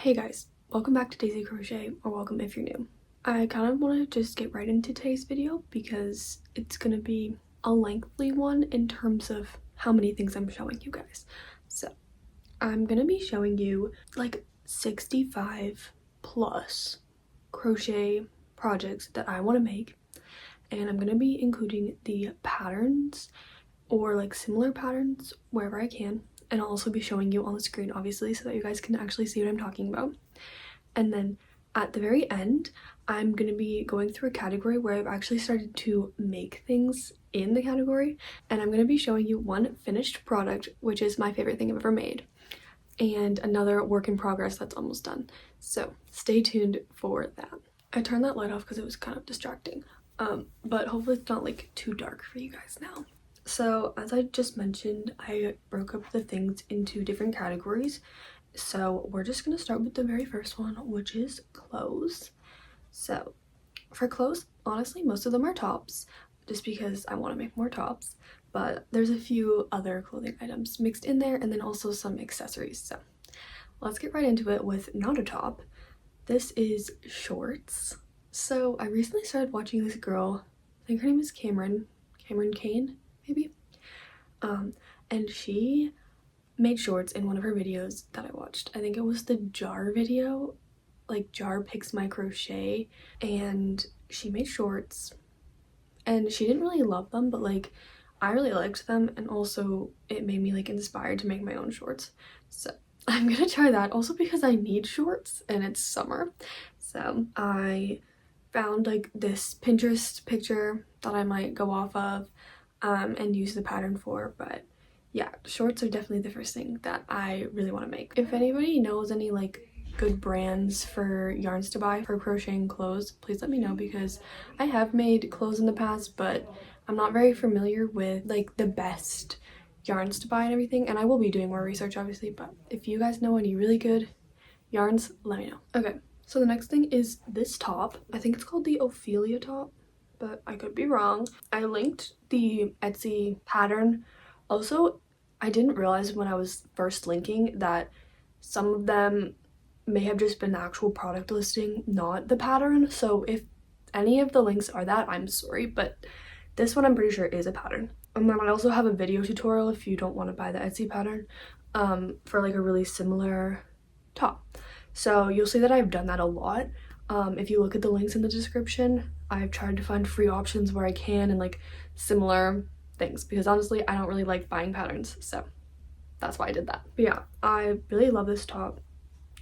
Hey guys, welcome back to Daisy Crochet, or welcome if you're new. I kind of want to just get right into today's video because it's going to be a lengthy one in terms of how many things I'm showing you guys. So I'm going to be showing you like 65 plus crochet projects that I want to make, and I'm going to be including the patterns or like similar patterns wherever I can. And I'll also be showing you on the screen, obviously, so that you guys can actually see what I'm talking about. And then at the very end, I'm going to be going through a category where I've actually started to make things in the category. And I'm going to be showing you one finished product, which is my favorite thing I've ever made, and another work in progress that's almost done. So stay tuned for that. I turned that light off because it was kind of distracting. But hopefully it's not like too dark for you guys now. So as I just mentioned, I broke up the things into different categories. So we're just going to start with the very first one, which is clothes. So for clothes, honestly, most of them are tops, just because I want to make more tops. But there's a few other clothing items mixed in there, and then also some accessories. So let's get right into it with not a top. This is shorts. So I recently started watching this girl, I think her name is Cameron Kane, maybe, and she made shorts in one of her videos that I watched. I think it was the jar video, like jar picks my crochet, and she made shorts and she didn't really love them, but like I really liked them, and also it made me like inspired to make my own shorts. So I'm gonna try that also because I need shorts and it's summer. So I found like this Pinterest picture that I might go off of and use the pattern for. But yeah, shorts are definitely the first thing that I really want to make. If anybody knows any like good brands for yarns to buy for crocheting clothes, please let me know, because I have made clothes in the past, but I'm not very familiar with like the best yarns to buy and everything, and I will be doing more research obviously. But if you guys know any really good yarns, let me know. Okay, so the next thing is this top. I think it's called the Ophelia top, but I could be wrong. I linked the Etsy pattern. Also, I didn't realize when I was first linking that some of them may have just been the actual product listing, not the pattern. So if any of the links are that, I'm sorry, but this one I'm pretty sure is a pattern. And then I also have a video tutorial if you don't want to buy the Etsy pattern for like a really similar top. So you'll see that I've done that a lot. If you look at the links in the description, I've tried to find free options where I can and like similar things, because honestly I don't really like buying patterns, so that's why I did that. But yeah, I really love this top.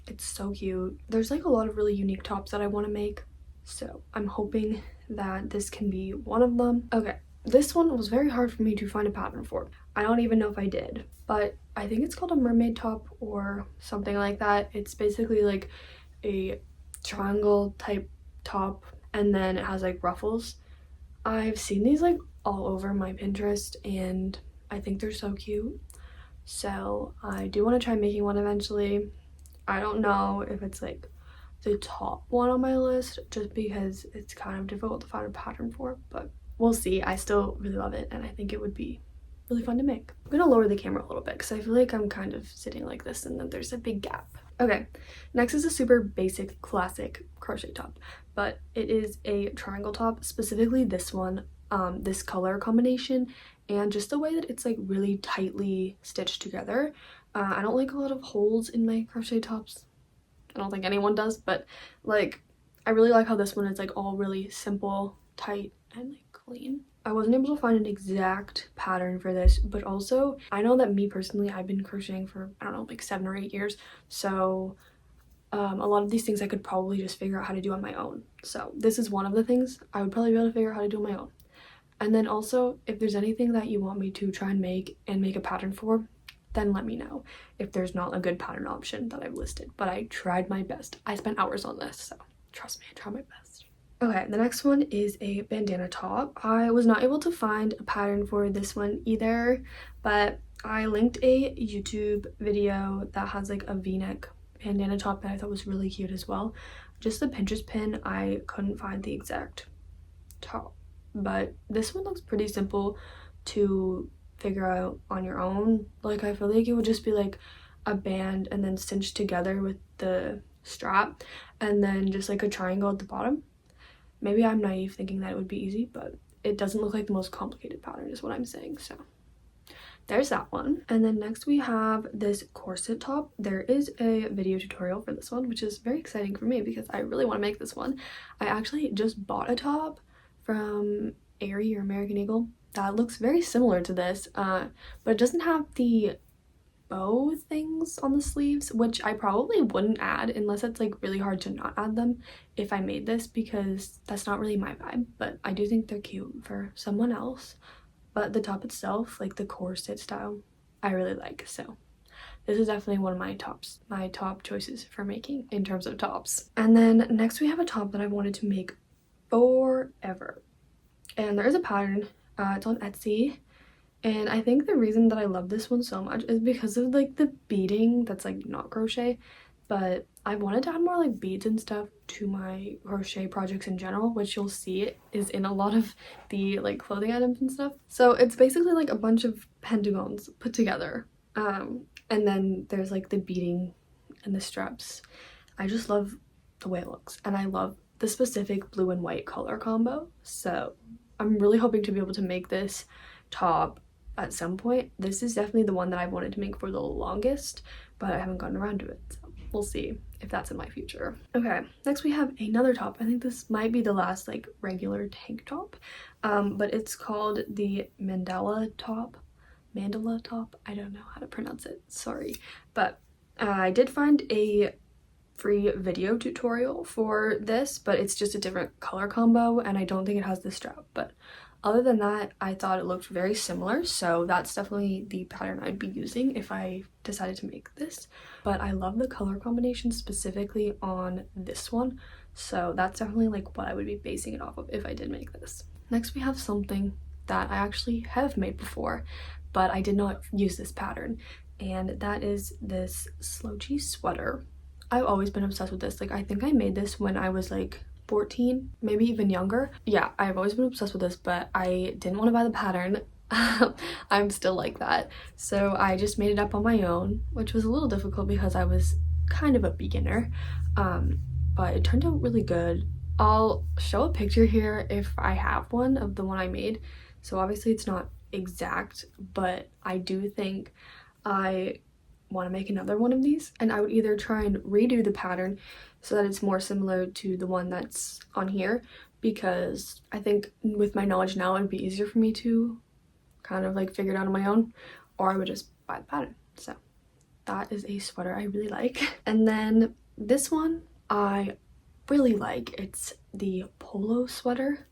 It's so cute. There's like a lot of really unique tops that I want to make, so I'm hoping that this can be one of them. Okay, this one was very hard for me to find a pattern for. I don't even know if I did, but I think it's called a mermaid top or something like that. It's basically like a triangle type top, and then it has like ruffles. I've seen these like all over my Pinterest and I think they're so cute, so I do want to try making one eventually. I don't know if it's like the top one on my list, just because it's kind of difficult to find a pattern for, but we'll see. I still really love it and I think it would be really fun to make. I'm gonna lower the camera a little bit because I feel like I'm kind of sitting like this and then there's a big gap. Okay, next is a super basic classic crochet top, but it is a triangle top, specifically this one, this color combination, and just the way that it's like really tightly stitched together. I don't like a lot of holes in my crochet tops. I don't think anyone does, but like I really like how this one is like all really simple, tight, and like clean. I wasn't able to find an exact pattern for this, but also I know that me personally, I've been crocheting for, I don't know, like 7 or 8 years, so a lot of these things I could probably just figure out how to do on my own. So this is one of the things I would probably be able to figure out how to do on my own. And then also, if there's anything that you want me to try and make a pattern for, then let me know if there's not a good pattern option that I've listed. But I tried my best. I spent hours on this, so trust me, I tried my best. Okay, the next one is a bandana top. I was not able to find a pattern for this one either, but I linked a YouTube video that has like a v-neck bandana top that I thought was really cute as well. Just the Pinterest pin, I couldn't find the exact top, but this one looks pretty simple to figure out on your own. Like I feel like it would just be like a band and then stitched together with the strap and then just like a triangle at the bottom. Maybe I'm naive thinking that it would be easy, but it doesn't look like the most complicated pattern is what I'm saying. So there's that one. And then next we have this corset top. There is a video tutorial for this one, which is very exciting for me because I really want to make this one. I actually just bought a top from Aerie or American Eagle that looks very similar to this, but it doesn't have the bow things on the sleeves, which I probably wouldn't add unless it's like really hard to not add them if I made this, because that's not really my vibe. But I do think they're cute for someone else. But the top itself, like the corset style, I really like. So this is definitely one of my top choices for making in terms of tops. And then next we have a top that I've wanted to make forever, and there is a pattern. It's on Etsy, and I think the reason that I love this one so much is because of like the beading that's like not crochet, but I wanted to add more like beads and stuff to my crochet projects in general, which you'll see is in a lot of the like clothing items and stuff. So it's basically like a bunch of pentagons put together, and then there's like the beading and the straps. I just love the way it looks, and I love the specific blue and white color combo. So I'm really hoping to be able to make this top at some point. This is definitely the one that I've wanted to make for the longest, but I haven't gotten around to it. So we'll see if that's in my future. Okay, next we have another top. I think this might be the last like regular tank top, but it's called the Mandala top. I don't know how to pronounce it, sorry. But I did find a free video tutorial for this, but it's just a different color combo and I don't think it has the strap. But other than that, I thought it looked very similar, so that's definitely the pattern I'd be using if I decided to make this. But I love the color combination specifically on this one, so that's definitely like what I would be basing it off of if I did make this. Next we have something that I actually have made before, but I did not use this pattern, and that is this slouchy sweater. I've always been obsessed with this. Like, I think I made this when I was like 14, maybe even younger. Yeah, I've always been obsessed with this, but I didn't want to buy the pattern. I'm still like that. So I just made it up on my own, which was a little difficult because I was kind of a beginner. But it turned out really good. I'll show a picture here if I have one of the one I made. So obviously it's not exact, but I do think I want to make another one of these, and I would either try and redo the pattern so that it's more similar to the one that's on here, because I think with my knowledge now it would be easier for me to kind of like figure it out on my own, or I would just buy the pattern. So that is a sweater I really like. And then this one I really like. It's the polo sweater.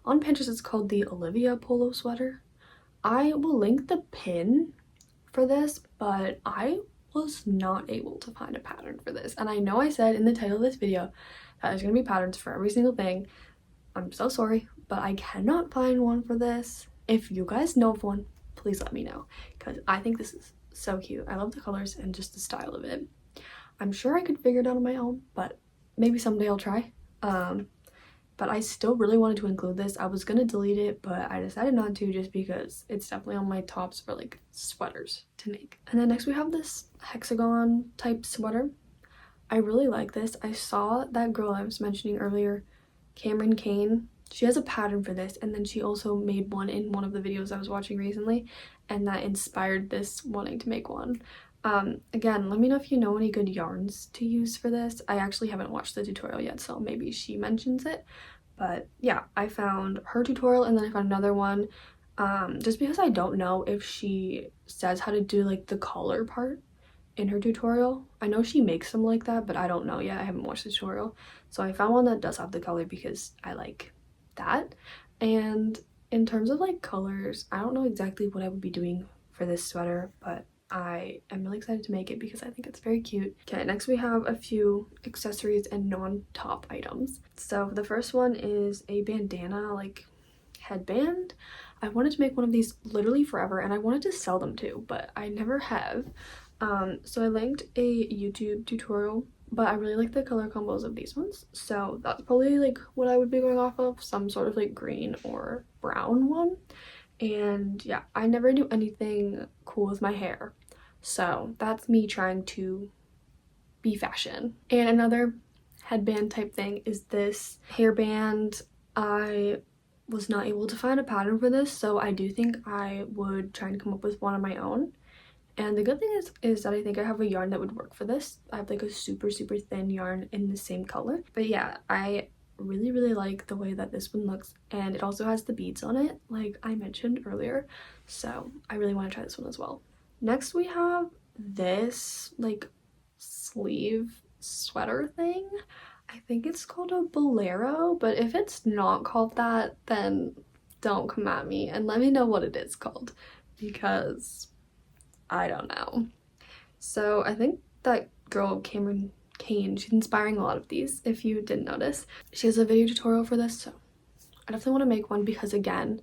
On Pinterest it's called the Olivia polo sweater. I will link the pin for this, but I was not able to find a pattern for this, and I know I said in the title of this video that there's gonna be patterns for every single thing. I'm so sorry, but I cannot find one for this. If you guys know of one, please let me know, because I think this is so cute. I love the colors and just the style of it. I'm sure I could figure it out on my own, but maybe someday I'll try. But I still really wanted to include this. I was gonna delete it, but I decided not to, just because it's definitely on my tops for like sweaters to make. And then next we have this hexagon type sweater. I really like this. I saw that girl I was mentioning earlier, Cameron Kane. She has a pattern for this, and then she also made one in one of the videos I was watching recently, and that inspired this wanting to make one. Again, let me know if you know any good yarns to use for this. I actually haven't watched the tutorial yet, so maybe she mentions it. But yeah, I found her tutorial and then I found another one, just because I don't know if she says how to do like the collar part in her tutorial. I know she makes them like that, but I don't know yet. I haven't watched the tutorial. So I found one that does have the color because I like that. And in terms of like colors, I don't know exactly what I would be doing for this sweater, but I am really excited to make it because I think it's very cute. Okay, next we have a few accessories and non-top items. So the first one is a bandana, like headband. I wanted to make one of these literally forever, and I wanted to sell them too, but I never have. So I linked a YouTube tutorial, but I really like the color combos of these ones. So that's probably like what I would be going off of, some sort of like green or brown one. And yeah, I never do anything cool with my hair. So that's me trying to be fashion. And another headband type thing is this hairband. I was not able to find a pattern for this, so I do think I would try and come up with one on my own. And the good thing is that I think I have a yarn that would work for this. I have like a super thin yarn in the same color. But yeah, I really like the way that this one looks, and it also has the beads on it like I mentioned earlier, so I really want to try this one as well. Next we have this like sleeve sweater thing. I think it's called a bolero, but if it's not called that, then don't come at me and let me know what it is called, because I don't know. So I think that girl Cameron Kane, she's inspiring a lot of these, if you didn't notice. She has a video tutorial for this, so I definitely want to make one because, again,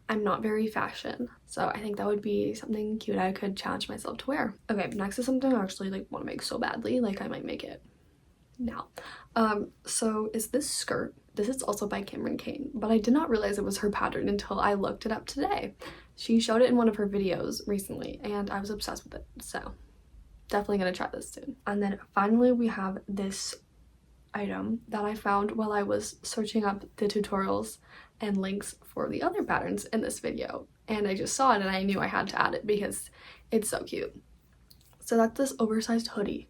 I'm not very fashion, so I think that would be something cute I could challenge myself to wear. Okay, next is something I actually like want to make so badly, like I might make it now. So is this skirt. This is also by Cameron Kane, but I did not realize it was her pattern until I looked it up today. She showed it in one of her videos recently and I was obsessed with it, so definitely gonna try this soon. And then finally we have this item that I found while I was searching up the tutorials and links for the other patterns in this video, and I just saw it and I knew I had to add it because it's so cute. So that's this oversized hoodie.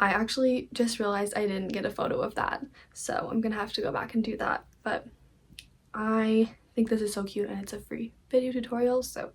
I actually just realized I didn't get a photo of that, so I'm gonna have to go back and do that, but I think this is so cute and it's a free video tutorial, so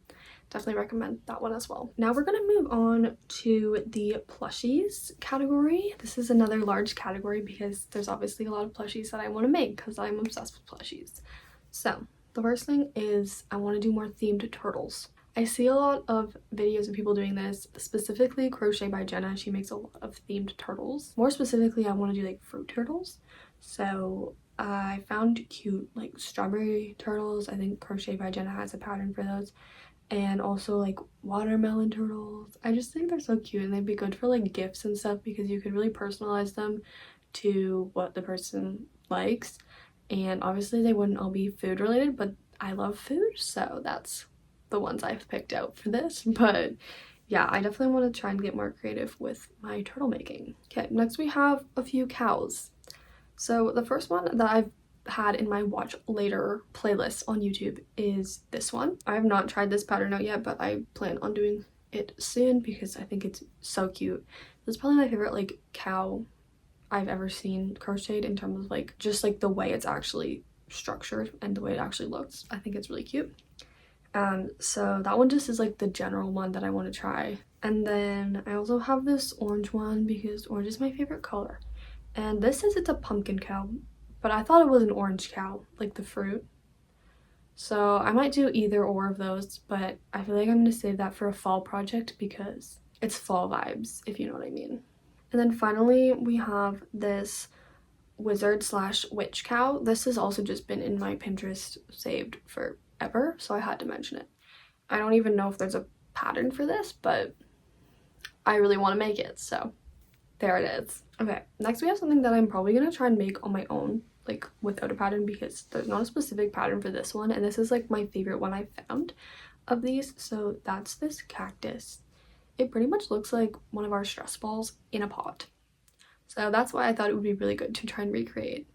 definitely recommend that one as well. Now we're gonna move on to the plushies category. This is another large category because there's obviously a lot of plushies that I want to make because I'm obsessed with plushies. So the first thing is I want to do more themed turtles. I see a lot of videos of people doing this, specifically Crochet by Jenna. She makes a lot of themed turtles. More specifically, I want to do like fruit turtles. So I found cute like strawberry turtles. I think Crochet by Jenna has a pattern for those. And also like watermelon turtles. I just think they're so cute and they'd be good for like gifts and stuff because you could really personalize them to what the person likes. And obviously they wouldn't all be food related, but I love food, so that's the ones I've picked out for this. But yeah, I definitely want to try and get more creative with my turtle making. Okay, next we have a few cows. So the first one that I've had in my watch later playlist on YouTube is this one. I have not tried this pattern out yet, but I plan on doing it soon because I think it's so cute. This is probably my favorite like cow I've ever seen crocheted in terms of like just like the way it's actually structured and the way it actually looks. I think it's really cute. So that one just is like the general one that I want to try. And then I also have this orange one because orange is my favorite color. And this says it's a pumpkin cow, but I thought it was an orange cow, like the fruit. So I might do either or of those, but I feel like I'm going to save that for a fall project because it's fall vibes, if you know what I mean. And then finally we have this wizard slash witch cow. This has also just been in my Pinterest saved forever, so I had to mention it. I don't even know if there's a pattern for this, but I really want to make it, so there it is. Okay, next we have something that I'm probably gonna try and make on my own, like without a pattern, because there's not a specific pattern for this one, and this is like my favorite one I found of these. So that's this cactus. It pretty much looks like one of our stress balls in a pot. So that's why I thought it would be really good to try and recreate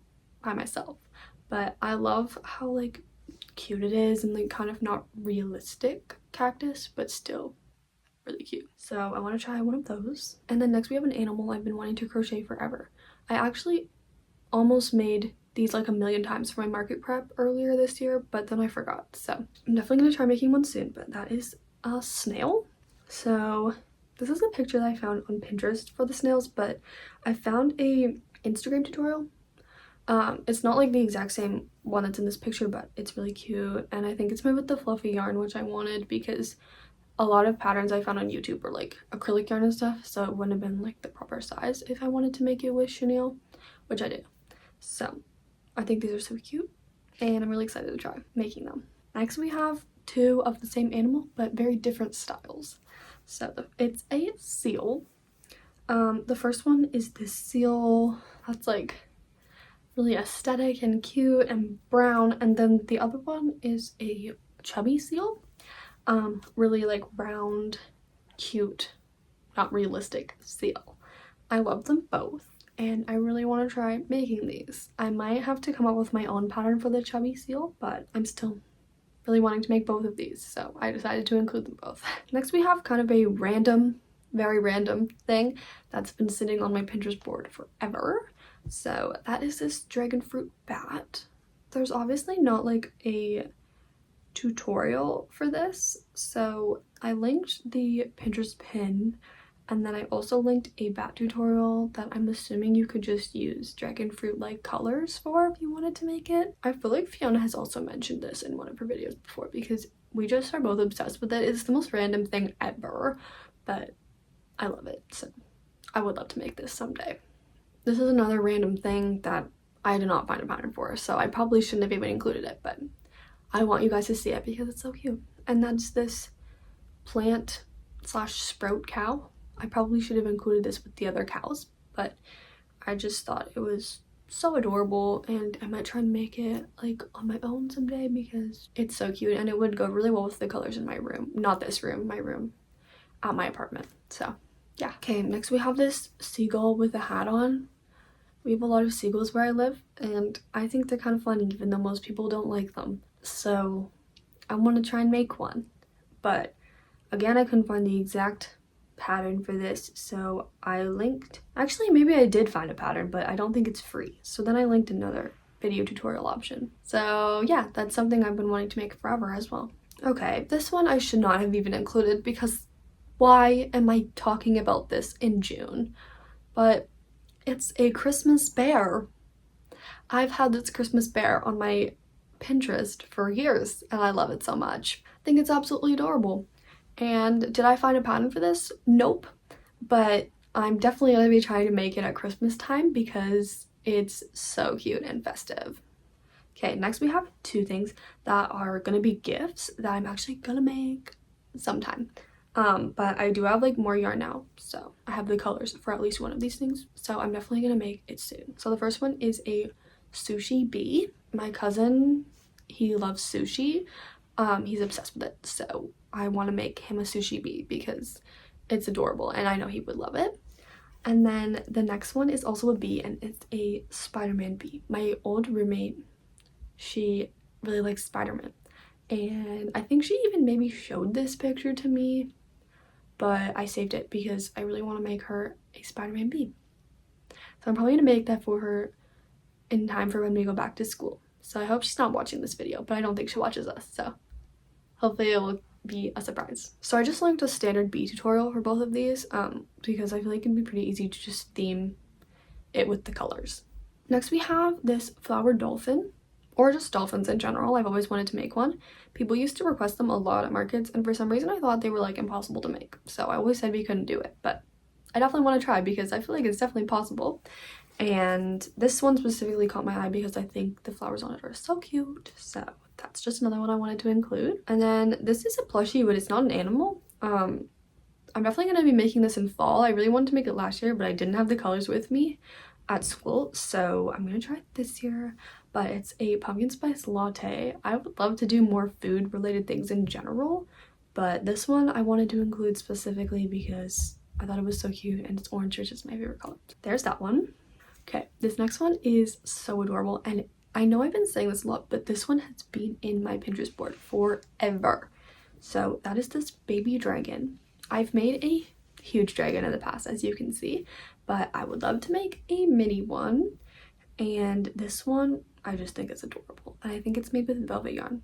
by myself. But I love how like cute it is and like kind of not realistic cactus, but still really cute. So I want to try one of those. And then next we have an animal I've been wanting to crochet forever. I actually almost made these like a million times for my market prep earlier this year, but then I forgot. So I'm definitely going to try making one soon, but that is a snail. So this is a picture that I found on Pinterest for the snails, but I found a Instagram tutorial. It's not like the exact same one that's in this picture, but it's really cute, and I think it's made with the fluffy yarn, which I wanted because a lot of patterns I found on YouTube were like acrylic yarn and stuff, so it wouldn't have been like the proper size if I wanted to make it with chenille, which I did. So I think these are so cute and I'm really excited to try making them. Next we have two of the same animal but very different styles. So it's a seal. The first one is this seal that's like really aesthetic and cute and brown, and then the other one is a chubby seal. Really like round, cute, not realistic seal. I love them both and I really want to try making these. I might have to come up with my own pattern for the chubby seal, but I'm still really wanting to make both of these, so I decided to include them both. Next we have kind of a random, very random thing that's been sitting on my Pinterest board forever. So that is this dragon fruit bat. There's obviously not like a tutorial for this, so I linked the Pinterest pin, and then I also linked a bat tutorial that I'm assuming you could just use dragon fruit like colors for if you wanted to make it. I feel like Fiona has also mentioned this in one of her videos before because we just are both obsessed with it. It's the most random thing ever, but I love it, so I would love to make this someday. This is another random thing that I did not find a pattern for, so I probably shouldn't have even included it, but I want you guys to see it because it's so cute. And that's this plant slash sprout cow. I probably should have included this with the other cows, but I just thought it was so adorable and I might try and make it like on my own someday because it's so cute and it would go really well with the colors in my room. Not this room, my room at my apartment. So yeah. Okay, next we have this seagull with a hat on. We have a lot of seagulls where I live and I think they're kind of funny even though most people don't like them. So I want to try and make one, but again I couldn't find the exact pattern for this, so I linked, actually maybe I did find a pattern but I don't think it's free, so then I linked another video tutorial option. So yeah, that's something I've been wanting to make forever as well. Okay, this one I should not have even included because why am I talking about this in June? But it's a Christmas bear. I've had this Christmas bear on my Pinterest for years and I love it so much. I think it's absolutely adorable. And did I find a pattern for this? Nope. But I'm definitely going to be trying to make it at Christmas time because it's so cute and festive. Okay, next we have two things that are going to be gifts that I'm actually going to make sometime. But I do have like more yarn now, so I have the colors for at least one of these things, so I'm definitely going to make it soon. So the first one is a sushi bee. My cousin, he loves sushi. He's obsessed with it, so I want to make him a sushi bee because it's adorable and I know he would love it. And then the next one is also a bee and it's a Spider-Man bee. My old roommate, she really likes Spider-Man and I think she even maybe showed this picture to me, but I saved it because I really want to make her a Spider-Man bee. So I'm probably going to make that for her in time for when we go back to school. So I hope she's not watching this video, but I don't think she watches us, so hopefully it will be a surprise. So I just linked a standard bee tutorial for both of these because I feel like it can be pretty easy to just theme it with the colors. Next we have this flower dolphin, or just dolphins in general. I've always wanted to make one. People used to request them a lot at markets and for some reason I thought they were like impossible to make. So I always said we couldn't do it, but I definitely want to try because I feel like it's definitely possible. And this one specifically caught my eye because I think the flowers on it are so cute. So that's just another one I wanted to include. And then this is a plushie, but it's not an animal. I'm definitely going to be making this in fall. I really wanted to make it last year, but I didn't have the colors with me at school. So I'm going to try it this year. But it's a pumpkin spice latte. I would love to do more food related things in general, but this one I wanted to include specifically because I thought it was so cute and it's orange, which is my favorite color. There's that one. Okay, this next one is so adorable and I know I've been saying this a lot, but this one has been in my Pinterest board forever. So that is this baby dragon. I've made a huge dragon in the past, as you can see, but I would love to make a mini one. And this one, I just think it's adorable. And I think it's made with velvet yarn.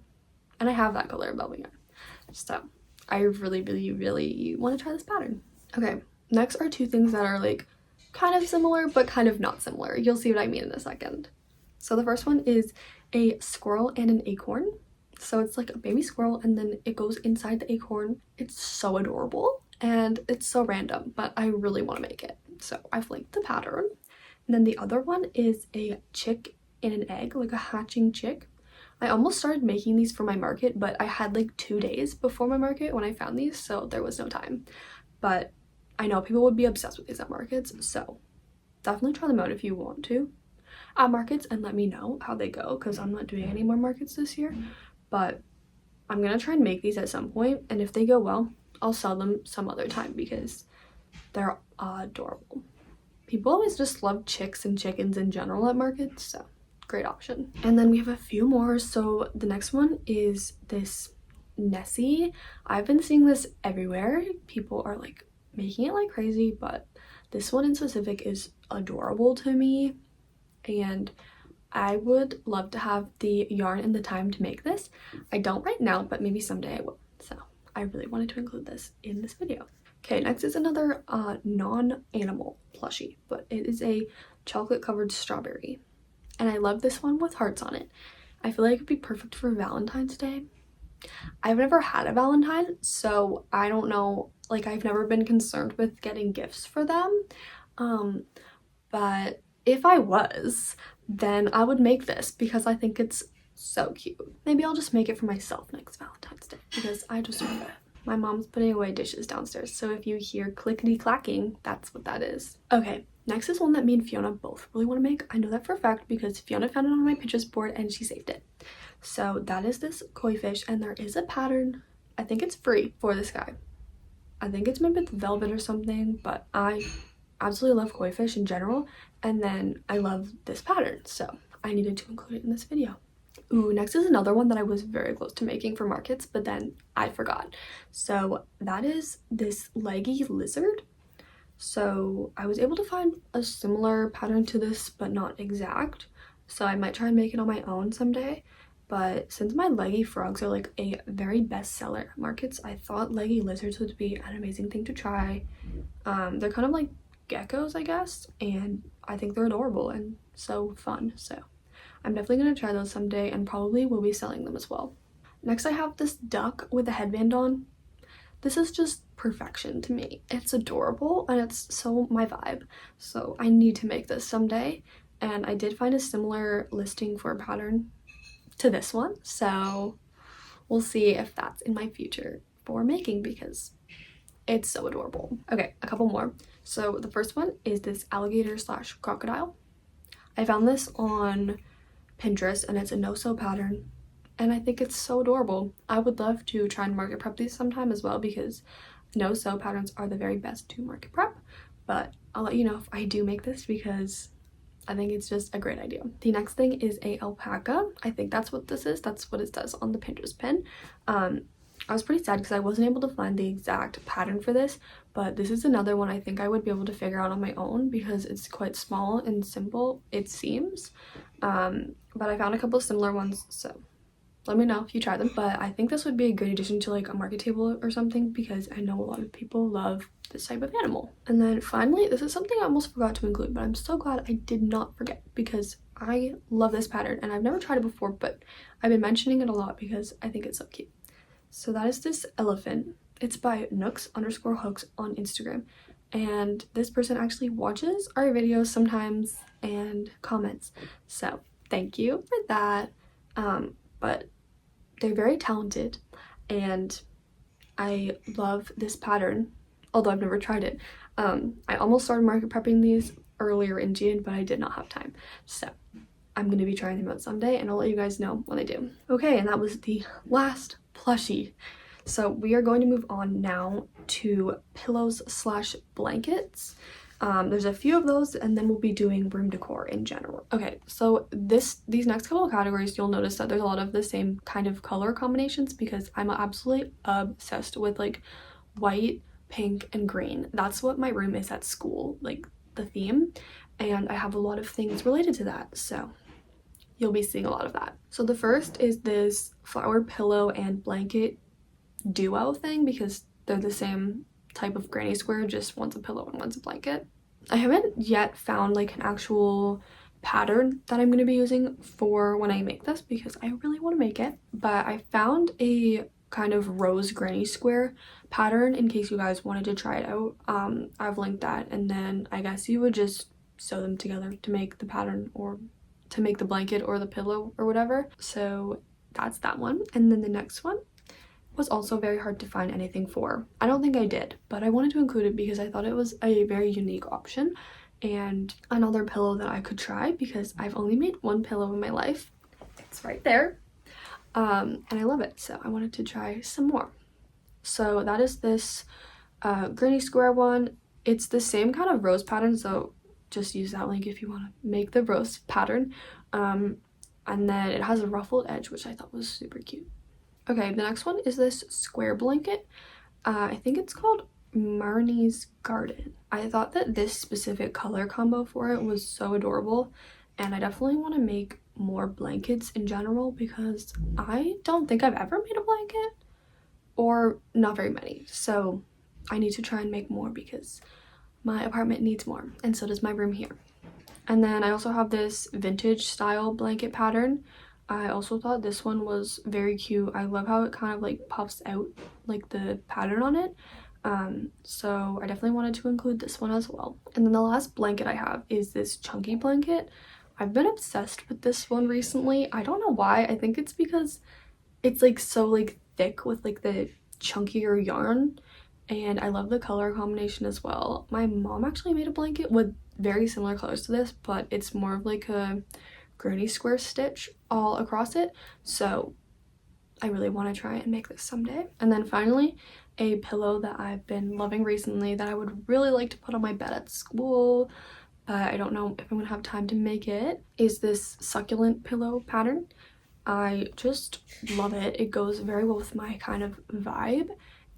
And I have that color of velvet yarn. So I really, really, really want to try this pattern. Okay, next are two things that are like kind of similar, but kind of not similar. You'll see what I mean in a second. So the first one is a squirrel and an acorn. So it's like a baby squirrel and then it goes inside the acorn. It's so adorable and it's so random, but I really want to make it. So I've linked the pattern. And then the other one is a chick in an egg, like a hatching chick. I almost started making these for my market, but I had like 2 days before my market when I found these, so there was no time. But I know people would be obsessed with these at markets, so definitely try them out if you want to at markets and let me know how they go because I'm not doing any more markets this year. But I'm gonna try and make these at some point, and if they go well, I'll sell them some other time because they're adorable. People always just love chicks and chickens in general at markets, so great option. And then we have a few more. So the next one is this Nessie. I've been seeing this everywhere. People are like making it like crazy, but this one in specific is adorable to me, and I would love to have the yarn and the time to make this. I don't right now, but maybe someday I will. So I really wanted to include this in this video. Okay, next is another non-animal plushie, but it is a chocolate covered strawberry. And I love this one with hearts on it. I feel like it'd be perfect for Valentine's Day. I've never had a Valentine, so I don't know, like I've never been concerned with getting gifts for them. But if I was, then I would make this because I think it's so cute. Maybe I'll just make it for myself next Valentine's Day because I just love it. My mom's putting away dishes downstairs, so if you hear clickety clacking, that's what that is. Okay, next is one that me and Fiona both really want to make. I know that for a fact because Fiona found it on my Pinterest board and she saved it. So that is this koi fish, and there is a pattern. I think it's free for this guy. I think it's made with velvet or something, but I absolutely love koi fish in general, and then I love this pattern, so I needed to include it in this video. Ooh, next is another one that I was very close to making for markets, but then I forgot. So that is this leggy lizard. So I was able to find a similar pattern to this, but not exact. So I might try and make it on my own someday. But since my leggy frogs are like a very bestseller at markets, I thought leggy lizards would be an amazing thing to try. They're kind of like geckos, I guess, and I think they're adorable and so fun. So I'm definitely going to try those someday and probably will be selling them as well. Next, I have this duck with a headband on. This is just perfection to me. It's adorable and it's so my vibe. So I need to make this someday. And I did find a similar listing for a pattern to this one. So we'll see if that's in my future for making because it's so adorable. Okay, a couple more. So the first one is this alligator / crocodile. I found this on Pinterest and it's a no-sew pattern and I think it's so adorable. I would love to try and market prep these sometime as well because no-sew patterns are the very best to market prep, but I'll let you know if I do make this because I think it's just a great idea. The next thing is a alpaca. I think that's what this is. That's what it says on the Pinterest pin. I was pretty sad because I wasn't able to find the exact pattern for this, but this is another one I think I would be able to figure out on my own because it's quite small and simple, it seems. But I found a couple similar ones, so let me know if you try them. But I think this would be a great addition to like a market table or something because I know a lot of people love this type of animal. And then finally, this is something I almost forgot to include, but I'm so glad I did not forget because I love this pattern and I've never tried it before, but I've been mentioning it a lot because I think it's so cute. So that is this elephant. It's by nooks_hooks on Instagram. And this person actually watches our videos sometimes and comments. So thank you for that. But they're very talented and I love this pattern, although I've never tried it. I almost started market prepping these earlier in June, but I did not have time. So I'm going to be trying them out someday and I'll let you guys know when I do. Okay, and that was the last plushie. So we are going to move on now to pillows / blankets. There's a few of those and then we'll be doing room decor in general. Okay, so these next couple of categories, you'll notice that there's a lot of the same kind of color combinations because I'm absolutely obsessed with like white, pink, and green. That's what my room is at school, like the theme, and I have a lot of things related to that, so you'll be seeing a lot of that. So the first is this flower pillow and blanket duo thing because they're the same type of granny square, just one's a pillow and one's a blanket. I haven't yet found like an actual pattern that I'm going to be using for when I make this because I really want to make it, but I found a kind of rose granny square pattern in case you guys wanted to try it out. I've linked that, and then I guess you would just sew them together to make the pattern or to make the blanket or the pillow or whatever. So that's that one. And then the next one was also very hard to find anything for. I don't think I did, but I wanted to include it because I thought it was a very unique option and another pillow that I could try because I've only made one pillow in my life. It's right there. And I love it, so I wanted to try some more. So that is this granny square one. It's the same kind of rose pattern, so just use that link if you want to make the rose pattern. And then it has a ruffled edge, which I thought was super cute. Okay, the next one is this square blanket. I think it's called Marnie's Garden. I thought that this specific color combo for it was so adorable, and I definitely want to make more blankets in general because I don't think I've ever made a blanket, or not very many. So I need to try and make more because my apartment needs more, and so does my room here. And then I also have this vintage style blanket pattern. I also thought this one was very cute. I love how it kind of like puffs out like the pattern on it. So I definitely wanted to include this one as well. And then the last blanket I have is this chunky blanket. I've been obsessed with this one recently. I don't know why. I think it's because it's like so like thick with like the chunkier yarn, and I love the color combination as well. My mom actually made a blanket with very similar colors to this, but it's more of like a granny square stitch all across it, so I really want to try and make this someday. And then finally, a pillow that I've been loving recently that I would really like to put on my bed at school, but I don't know if I'm gonna have time to make it, is this succulent pillow pattern. I just love it. It goes very well with my kind of vibe,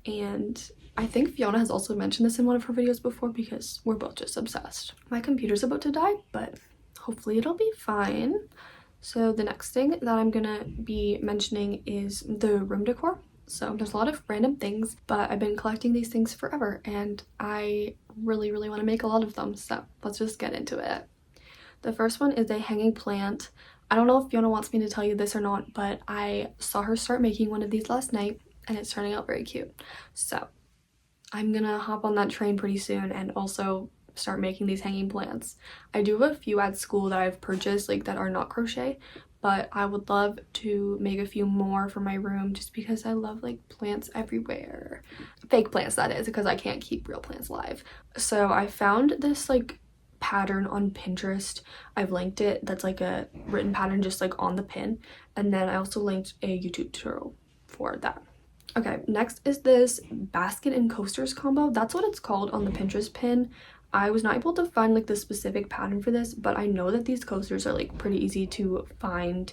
and I think Fiona has also mentioned this in one of her videos before because we're both just obsessed. My computer's about to die, but hopefully it'll be fine. So the next thing that I'm gonna be mentioning is the room decor. So there's a lot of random things, but I've been collecting these things forever and I really want to make a lot of them. So let's just get into it. The first one is a hanging plant. I don't know if Fiona wants me to tell you this or not, but I saw her start making one of these last night and it's turning out very cute. So I'm gonna hop on that train pretty soon and also start making these hanging plants. I do have a few at school that I've purchased like that are not crochet, but I would love to make a few more for my room just because I love like plants everywhere. Fake plants, that is, because I can't keep real plants alive. So I found this like pattern on Pinterest. I've linked it. That's like a written pattern just like on the pin, and then I also linked a YouTube tutorial for that. Okay, next is this basket and coasters combo. That's what it's called on the Pinterest pin. I was not able to find like the specific pattern for this, but I know that these coasters are like pretty easy to find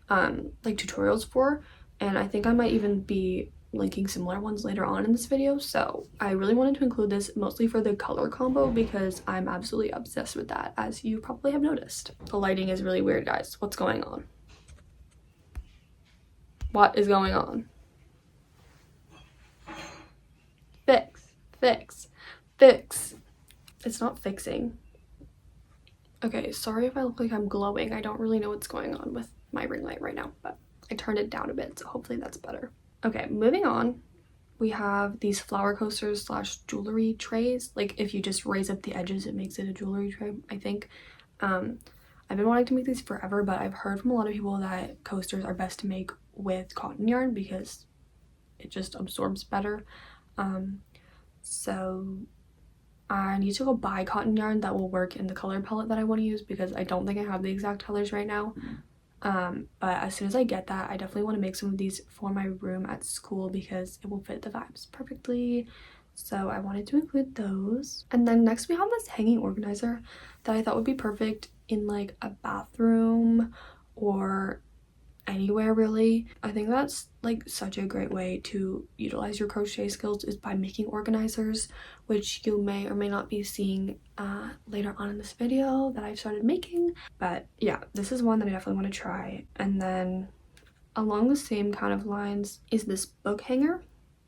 like tutorials for, and I think I might even be linking similar ones later on in this video. So I really wanted to include this mostly for the color combo because I'm absolutely obsessed with that, as you probably have noticed. The lighting is really weird, guys. What's going on? What is going on? Fix. It's not fixing. Okay, sorry if I look like I'm glowing. I don't really know what's going on with my ring light right now, but I turned it down a bit, so hopefully that's better. Okay, moving on. We have these flower coasters slash jewelry trays. Like if you just raise up the edges, it makes it a jewelry tray, I think. I've been wanting to make these forever, but I've heard from a lot of people that coasters are best to make with cotton yarn because it just absorbs better. So I need to go buy cotton yarn that will work in the color palette that I want to use because I don't think I have the exact colors right now. But as soon as I get that, I definitely want to make some of these for my room at school because it will fit the vibes perfectly. So I wanted to include those. And then next we have this hanging organizer that I thought would be perfect in like a bathroom or anywhere really. I think that's like such a great way to utilize your crochet skills is by making organizers, which you may or may not be seeing later on in this video that I've started making. But yeah, this is one that I definitely want to try. And then along the same kind of lines is this book hanger.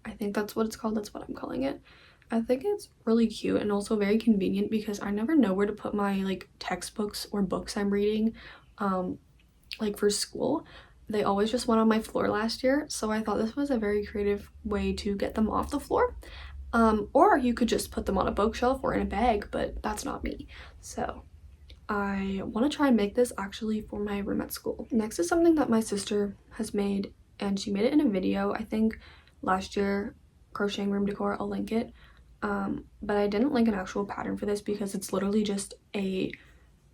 I think that's what it's called. That's what I'm calling it. I think it's really cute and also very convenient because I never know where to put my like textbooks or books I'm reading like for school. They always just went on my floor last year, so I thought this was a very creative way to get them off the floor. Or you could just put them on a bookshelf or in a bag, but that's not me. So I want to try and make this actually for my room at school. Next is something that my sister has made, and she made it in a video, I think last year, crocheting room decor. I'll link it. But I didn't link an actual pattern for this because it's literally just a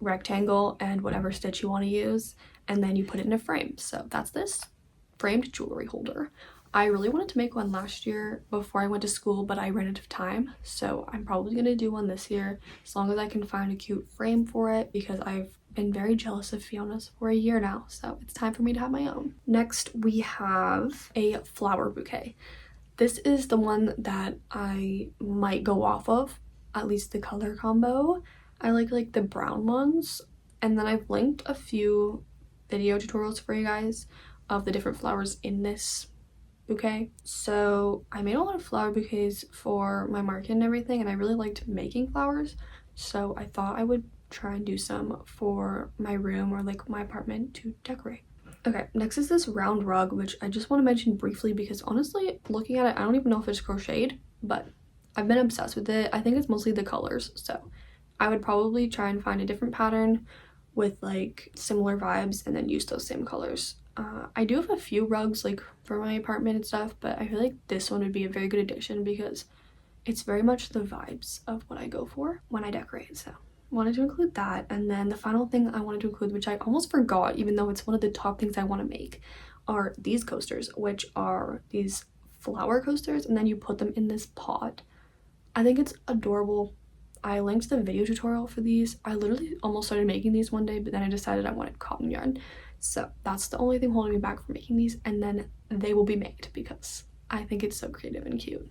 rectangle and whatever stitch you want to use, and then you put it in a frame. So that's this framed jewelry holder. I really wanted to make one last year before I went to school, but I ran out of time, so I'm probably gonna do one this year as long as I can find a cute frame for it, because I've been very jealous of Fiona's for a year now, so it's time for me to have my own. Next, we have a flower bouquet. This is the one that I might go off of, at least the color combo. I like the brown ones, and then I've linked a few video tutorials for you guys of the different flowers in this bouquet. So I made a lot of flower bouquets for my market and everything, and I really liked making flowers, so I thought I would try and do some for my room or like my apartment to decorate. Okay, next is this round rug, which I just want to mention briefly because honestly, looking at it, I don't even know if it's crocheted, but I've been obsessed with it. I think it's mostly the colors, so I would probably try and find a different pattern with like similar vibes and then use those same colors. I do have a few rugs like for my apartment and stuff, but I feel like this one would be a very good addition because it's very much the vibes of what I go for when I decorate, so wanted to include that. And then the final thing I wanted to include, which I almost forgot even though it's one of the top things I want to make, are these coasters, which are these flower coasters, and then you put them in this pot. I think it's adorable. I linked the video tutorial for these. I literally almost started making these one day, but then I decided I wanted cotton yarn, so that's the only thing holding me back from making these, and then they will be made because I think it's so creative and cute.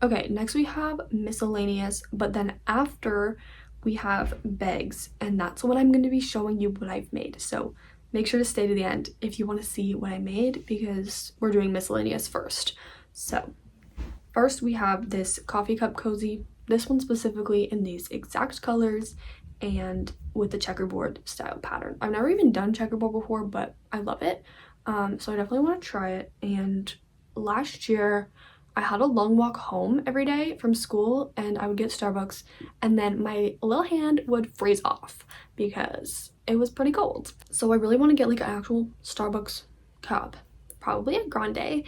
Okay, next we have miscellaneous, but then after we have bags, and that's what I'm going to be showing you what I've made, so make sure to stay to the end if you want to see what I made because we're doing miscellaneous first. So first we have this coffee cup cozy, this one specifically in these exact colors and with the checkerboard style pattern. I've never even done checkerboard before, but I love it, so I definitely want to try it. And last year I had a long walk home every day from school, and I would get Starbucks, and then my little hand would freeze off because it was pretty cold. So I really want to get like an actual Starbucks cup, probably a grande,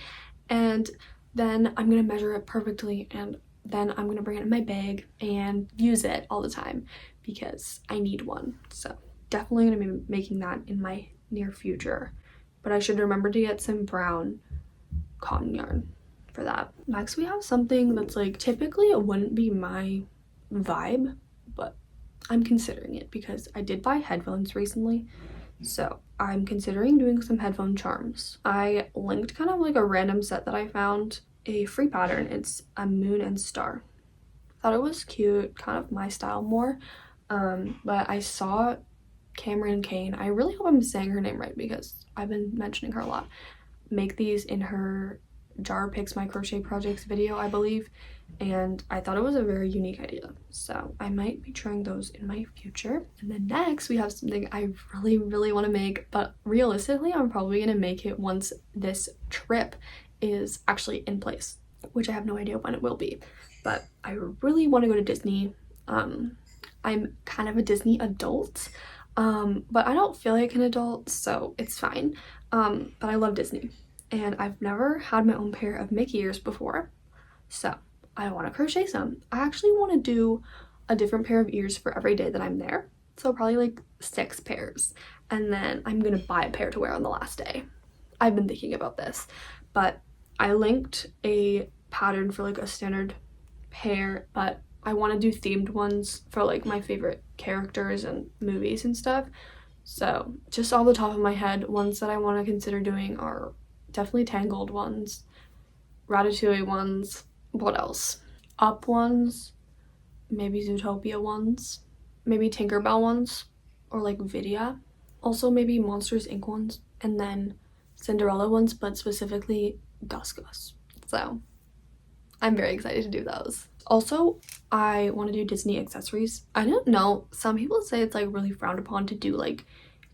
and then I'm gonna measure it perfectly, and then I'm gonna bring it in my bag and use it all the time because I need one. So definitely gonna be making that in my near future, but I should remember to get some brown cotton yarn for that. Next we have something that's like typically it wouldn't be my vibe, but I'm considering it because I did buy headphones recently, so I'm considering doing some headphone charms. I linked kind of like a random set that I found, a free pattern. It's a moon and star. Thought it was cute, kind of my style more, but I saw Cameron Kane, I really hope I'm saying her name right because I've been mentioning her a lot, make these in her Jar Picks My Crochet Projects video, I believe, and I thought it was a very unique idea, so I might be trying those in my future. And then next we have something I really want to make, but realistically I'm probably gonna make it once this trip is actually in place, which I have no idea when it will be, but I really want to go to Disney. I'm kind of a Disney adult, but I don't feel like an adult, so it's fine, but I love Disney. And I've never had my own pair of Mickey ears before, so I want to crochet some. I actually want to do a different pair of ears for every day that I'm there, so probably like 6 pairs, and then I'm gonna buy a pair to wear on the last day. I've been thinking about this, but I linked a pattern for like a standard pair, but I want to do themed ones for like my favorite characters and movies and stuff. So just off the top of my head, ones that I want to consider doing are definitely Tangled ones, Ratatouille ones, what else? Up ones, maybe Zootopia ones, maybe Tinkerbell ones, or like Vidya. Also maybe Monsters Inc. ones, and then Cinderella ones, but specifically Gus Gus. So I'm very excited to do those. Also, I want to do Disney accessories. I don't know, some people say it's like really frowned upon to do like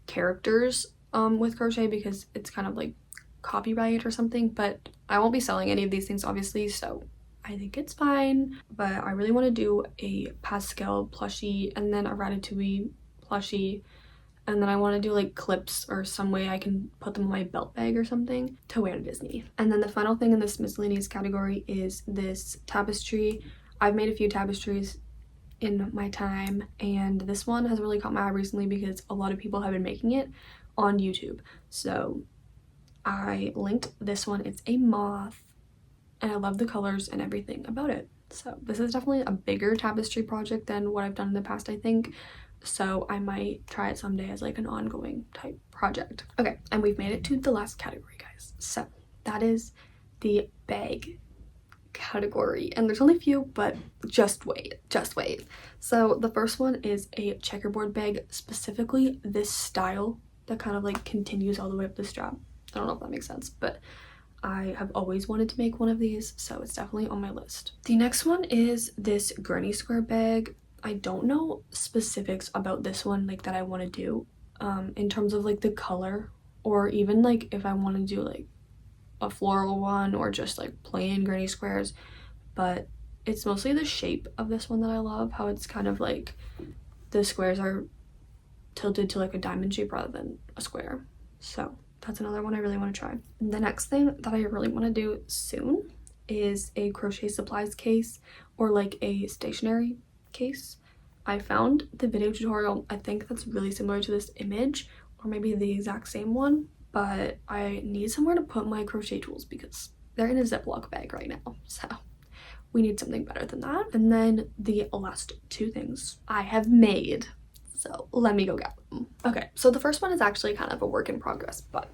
characters with crochet because it's kind of like copyright or something, but I won't be selling any of these things obviously, so I think it's fine. But I really want to do a pastel plushie and then a Ratatouille plushie, and then I want to do like clips or some way I can put them in my belt bag or something to wear to Disney. And then the final thing in this miscellaneous category is this tapestry. I've made a few tapestries in my time, and this one has really caught my eye recently because a lot of people have been making it on YouTube, so I linked this one. It's a moth and I love the colors and everything about it. So this is definitely a bigger tapestry project than what I've done in the past, I think. So I might try it someday as like an ongoing type project. Okay, and we've made it to the last category, guys. So that is the bag category, and there's only a few, but just wait. So the first one is a checkerboard bag, specifically this style that kind of like continues all the way up the strap. I don't know if that makes sense, but I have always wanted to make one of these, so it's definitely on my list. The next one is this granny square bag. I don't know specifics about this one like that I want to do in terms of like the color, or even like if I want to do like a floral one or just like plain granny squares, but it's mostly the shape of this one that I love, how it's kind of like the squares are tilted to like a diamond shape rather than a square. So that's another one I really want to try. And the next thing that I really want to do soon is a crochet supplies case, or like a stationery case. I found the video tutorial, I think that's really similar to this image, or maybe the exact same one, but I need somewhere to put my crochet tools because they're in a Ziploc bag right now, so we need something better than that. And then the last two things I have made, so let me go get them. Okay, so the first one is actually kind of a work in progress, but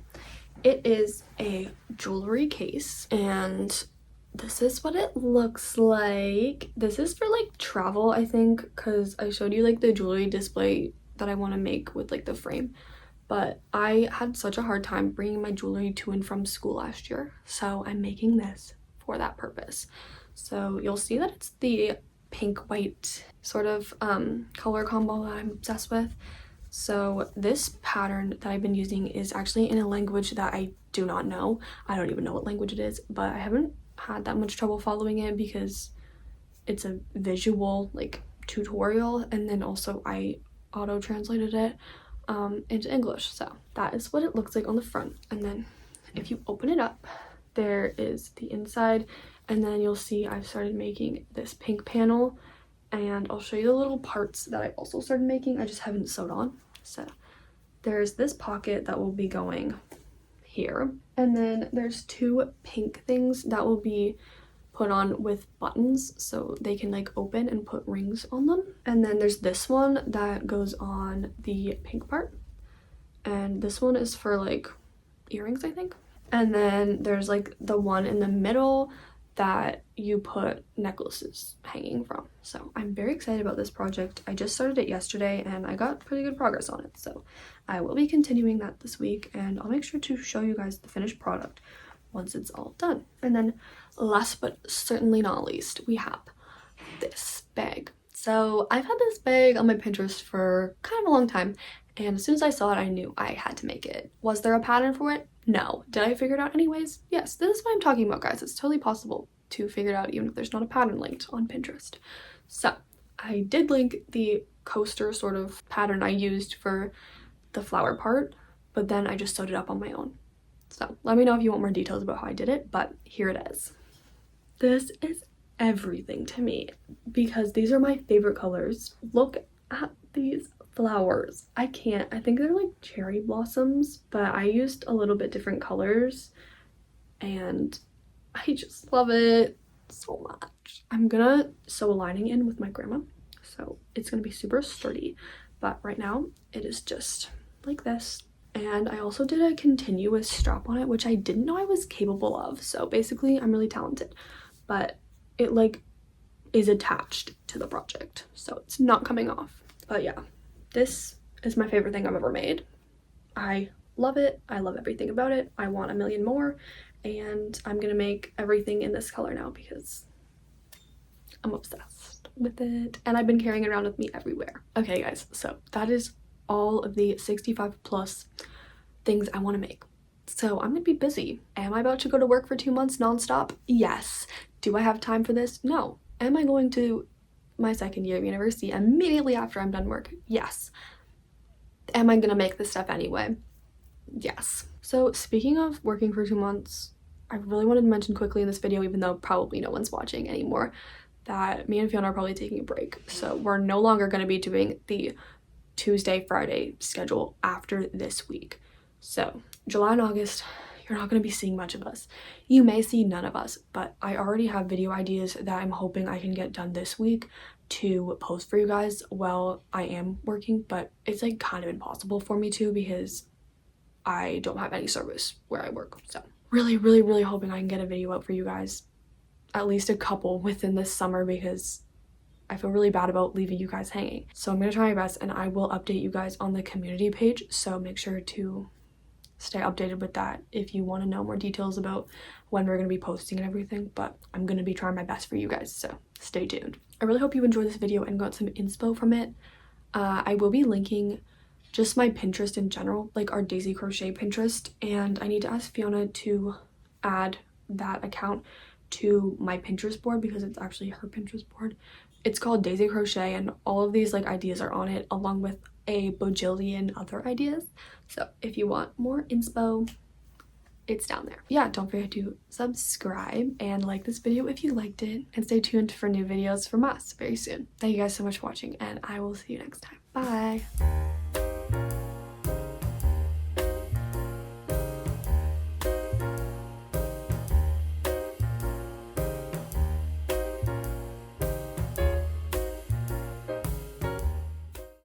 it is a jewelry case, and this is what it looks like. This is for like travel, I think, because I showed you like the jewelry display that I want to make with like the frame, but I had such a hard time bringing my jewelry to and from school last year, so I'm making this for that purpose. So you'll see that it's the pink white sort of color combo that I'm obsessed with. So this pattern that I've been using is actually in a language that I do not know. I don't even know what language it is, but I haven't had that much trouble following it because it's a visual like tutorial, and then also I auto translated it into English. So that is what it looks like on the front, and then if you open it up, there is the inside, and then you'll see I've started making this pink panel, and I'll show you the little parts that I also started making. I just haven't sewed on. So there's this pocket that will be going here, and then there's two pink things that will be put on with buttons so they can like open and put rings on them. And then there's this one that goes on the pink part, and this one is for like earrings, I think. And then there's like the one in the middle that you put necklaces hanging from. So I'm very excited about this project. I just started it yesterday and I got pretty good progress on it, so I will be continuing that this week, and I'll make sure to show you guys the finished product once it's all done. And then last but certainly not least, we have this bag. So I've had this bag on my Pinterest for kind of a long time, and as soon as I saw it, I knew I had to make it. Was there a pattern for it? No. Did I figure it out anyways? Yes. This is what I'm talking about, guys. It's totally possible to figure it out even if there's not a pattern linked on Pinterest. So I did link the coaster sort of pattern I used for the flower part, but then I just sewed it up on my own. So let me know if you want more details about how I did it, but here it is. This is everything to me because these are my favorite colors. Look at these flowers. I can't. I think they're like cherry blossoms, but I used a little bit different colors and I just love it so much. I'm gonna sew a lining in with my grandma, so it's gonna be super sturdy, but right now it is just like this. And I also did a continuous strap on it, which I didn't know I was capable of. So basically I'm really talented, but it like is attached to the project, so it's not coming off. But yeah, this is my favorite thing I've ever made. I love it. I love everything about it. I want a million more, and I'm gonna make everything in this color now because I'm obsessed with it, and I've been carrying it around with me everywhere. Okay guys, so that is all of the 65 plus things I want to make. So I'm gonna be busy. Am I about to go to work for 2 months nonstop? Yes. Do I have time for this? No. Am I going to my second year of university immediately after I'm done work? Yes. Am I gonna make this stuff anyway? Yes. So speaking of working for 2 months, I really wanted to mention quickly in this video, even though probably no one's watching anymore, that me and Fiona are probably taking a break. So we're no longer going to be doing the Tuesday, Friday schedule after this week. So July and August, you're not going to be seeing much of us. You may see none of us, but I already have video ideas that I'm hoping I can get done this week to post for you guys while I am working, but it's like kind of impossible for me to because I don't have any service where I work. So really hoping I can get a video out for you guys, at least a couple within this summer, because I feel really bad about leaving you guys hanging. So I'm gonna try my best, and I will update you guys on the community page, so make sure to stay updated with that if you want to know more details about when we're going to be posting and everything. But I'm going to be trying my best for you guys, so stay tuned. I really hope you enjoyed this video and got some inspo from it. I will be linking just my Pinterest in general, like our Daisy Crochet Pinterest, and I need to ask Fiona to add that account to my Pinterest board because it's actually her Pinterest board. It's called Daisy Crochet, and all of these like ideas are on it, along with a bajillion other ideas. So if you want more inspo, it's down there. Yeah, don't forget to subscribe and like this video if you liked it, and stay tuned for new videos from us very soon. Thank you guys so much for watching, and I will see you next time. Bye.